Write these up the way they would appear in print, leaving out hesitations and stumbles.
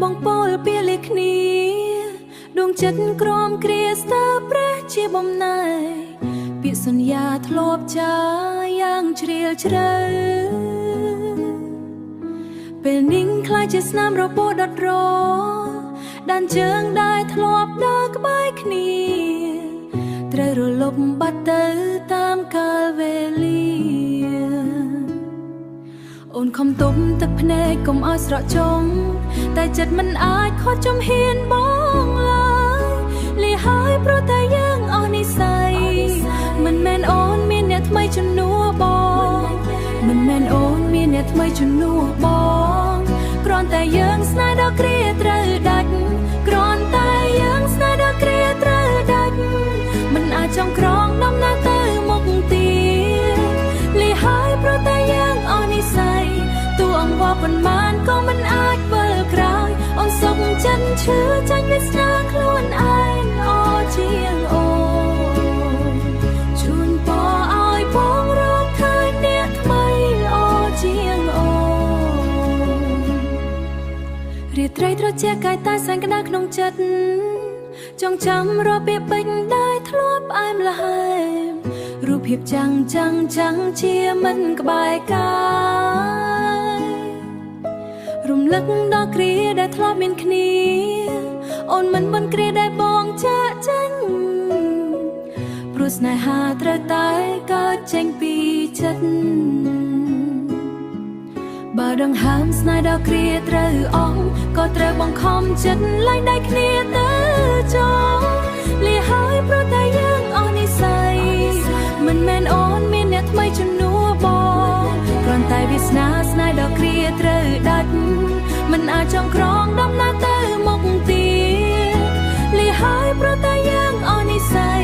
បងពោលពីលេគ្នាដួងចិត្តក្រមគ្រាស្ទើព្រះជាបំណែពាក្យសន្យាធ្លាប់ចាយ៉ាងជ្រាលជ្រៅពេលនាងខ្លាចជាស្នាមរបូរដុតរដានជើងដែលធ្លាប់ដើរក្បែរគ្នាត្រូវរលំបាត់ទៅតាមកាលវេលាអូនខំទុំទឹកភ្នែកកុំឲ្យស្រក់ចុងតែចិត្តមិនអាចខត់ចំហ៊ានបងឡើយលីហើយព្រោះតែយើងអស់និស្ស័យមិនមែនអូនមានអ្នកថ្មីជំនួសបងមិនមែនអូនមានអ្នកថ្មីជំនួសបងគ្រាន់តែយើងស្នេហ៍ដល់គ្រាត្រូវដាច់គ្រាន់តែយើងស្នេហ៍ដល់គ្រាត្រូវដាច់មិនអាចចង់ក្រងដំណើរទៅមុខទៀតលីហើយព្រោះតែយើងអស់និស្ស័យទូអង្វរប៉ុន្មានក៏មិនអាចវិលក្រោយអូនសុខចិត្តឈឺចាញ់វាស្នាខ្លួនឯងអជាងអូនជូនពរឲ្យបងរកឃើញអ្នកថ្មីល្អជាងអូនរាត្រីត្រជាក់កាយតែសែងក្តៅក្នុងចិត្តចងចាំរាល់ពាក្យពេចន៍ដែលធ្លាប់ផ្អែមល្ហែមរូបភាពចាំងជាមិនក្បែរកាយរំលឹកដល់គ្រាដែលធ្លាប់មានគ្នាអូនមិនបន់គ្រាដែលបងចាក់ចេញព្រោះស្នេហាត្រូវតែកើតចេញពីចិត្តបើដង្ហើមស្នេហ៍ដល់គ្រាត្រូវអស់ក៏ត្រូវបង្ខំចិត្តឡើងដៃគ្នាទៅចងលីហើយព្រោះតែយើងអស់និស្ស័យមិនមែនអូនមានអ្នកថ្មីជំនួសបងគ្រាន់តែវាសនាស្នេហ៍ដល់គ្រាត្រូវដាច់មិនអាចចង់ក្រងដំណើរទៅមុខទៀតលីហើយព្រោះតែយើងអស់និស្ស័យ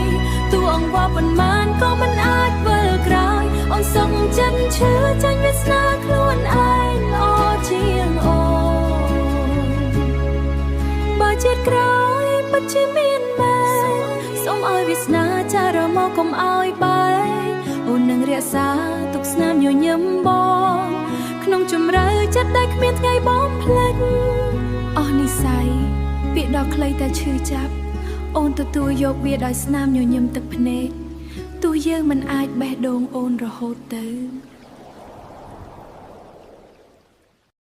ទូអង្វរប៉ុន្មានក៏មិនអាចវិលក្រោយអូនសុខចិត្តឈឺចាញ់វាសនាខ្លួនឯងល្អជាងអូនបើជាតិក្រោយពិតជាមានមែនសូមឲ្យវាសនាចារមកកុំឲ្យបែកអូននឹងរក្សាទុកស្នាមញញឹមបងក្នុងជំរឿចិត្តដែលគ្មានថ្ងៃបងភ្លេចអស់និស្ស័យពាក្យដ៏ខ្លីតែឈឺចាប់អូនទទួលយកវាដោយស្នាមញញឹមទឹកភ្នែកទោះយើងមិនអាចបេះដូងអូនរហូតទៅ